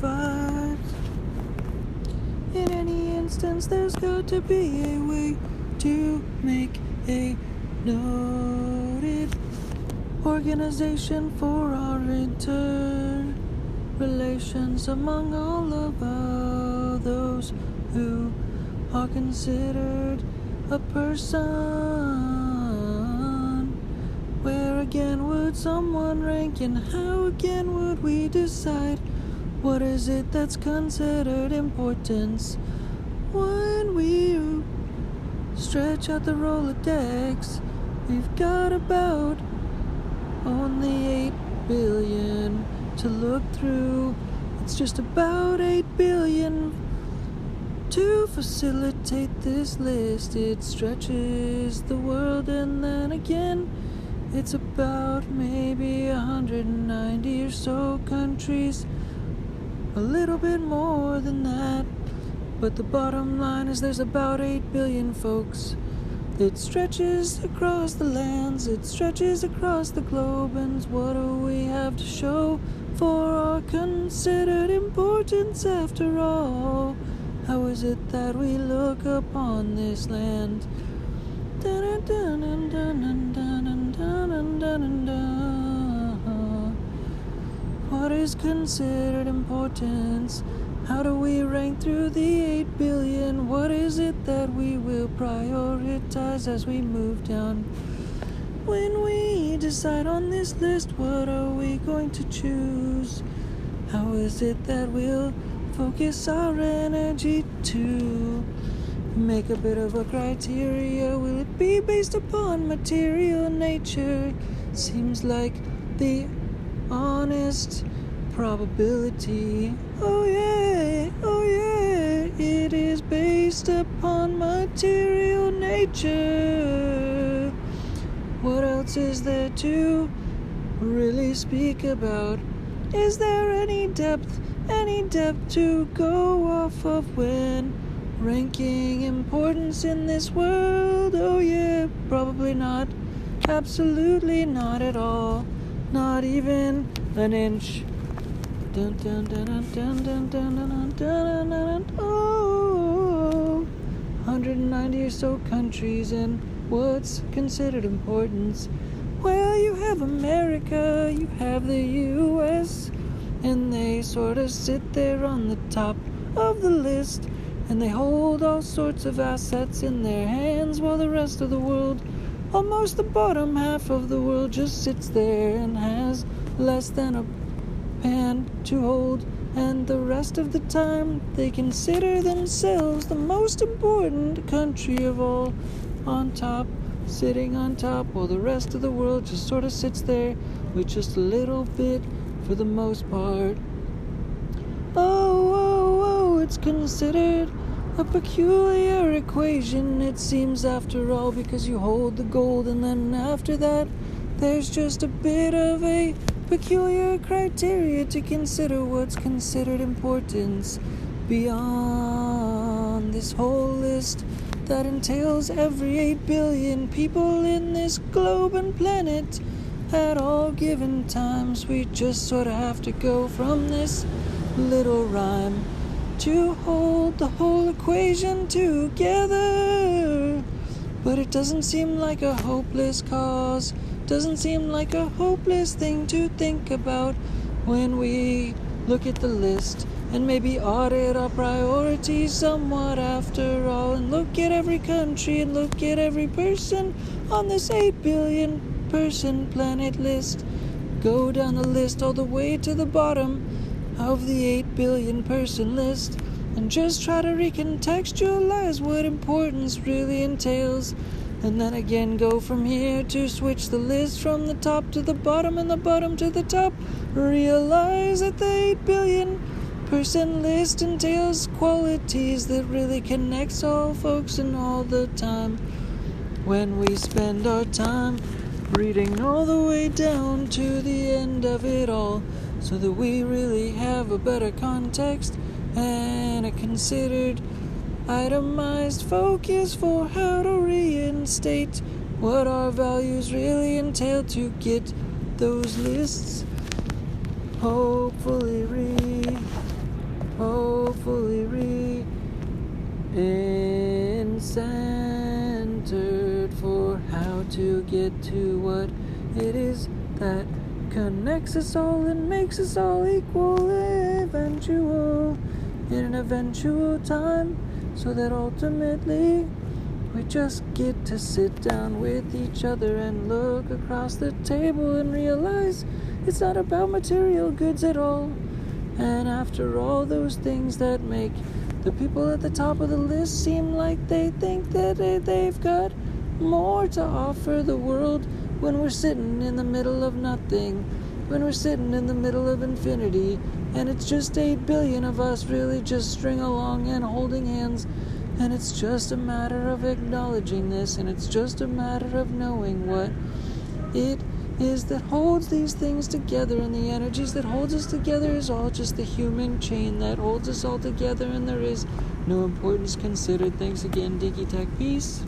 vibes. In any instance, there's got to be a way to make a noted organization for our interrelations among all of those who are considered a person. Where again would someone rank, and how again would we decide what is it that's considered importance? When we stretch out the Rolodex, we've got about only 8 billion to look through. It's just about 8 billion to facilitate this list. It stretches the world, and then again it's about maybe 190 or so countries, a little bit more than that. But the bottom line is there's about 8 billion folks. It stretches across the lands, it stretches across the globe, and what do we have to show for our considered importance after all? How is it that we look upon this land? What is considered importance? How do we rank through the 8 billion? What is it that we will prioritize as we move down? When we decide on this list, what are we going to choose? How is it that we'll focus our energy to make a bit of a criteria? Will it be based upon material nature? Seems like the honest probability. Oh yeah, it is based upon material nature. What else is there to really speak about? Is there any depth to go off of when ranking importance in this world? Oh yeah, probably not. Absolutely not at all. Not even an inch. Dun dun dun dun dun dun dun dun dun dun. Oh, 190 or so countries, and what's considered importance? Well, you have America, you have the US, and they sort of sit there on the top of the list, and they hold all sorts of assets in their hands, while the rest of the world, almost the bottom half of the world, just sits there and has less than a pen to hold, and the rest of the time they consider themselves the most important country of all, on top, sitting on top, while the rest of the world just sort of sits there with just a little bit for the most part. Oh, it's considered a peculiar equation, it seems, after all, because you hold the gold, and then after that there's just a bit of a peculiar criteria to consider what's considered importance beyond this whole list that entails every 8 billion people in this globe and planet at all given times. We just sort of have to go from this little rhyme to hold the whole equation together. But it doesn't seem like a hopeless cause, doesn't seem like a hopeless thing to think about when we look at the list and maybe audit our priorities somewhat after all, and look at every country and look at every person on this 8 billion person planet list. Go down the list all the way to the bottom of the 8 billion person list, and just try to recontextualize what importance really entails, and then again go from here to switch the list from the top to the bottom and the bottom to the top. Realize that the 8 billion person list entails qualities that really connects all folks and all the time. When we spend our time reading all the way down to the end of it all, so that we really have a better context and a considered, itemized focus for how to reinstate what our values really entail to get those lists hopefully connects us all and makes us all equal, eventual, in an eventual time, so that ultimately we just get to sit down with each other and look across the table and realize it's not about material goods at all. And after all those things that make the people at the top of the list seem like they think that they've got more to offer the world, when we're sitting in the middle of nothing, when we're sitting in the middle of infinity, and it's just 8 billion of us really just string along and holding hands, and it's just a matter of acknowledging this, and it's just a matter of knowing what it is that holds these things together, and the energies that holds us together is all just the human chain that holds us all together, and there is no importance considered. Thanks again, Diggy Tech. Peace.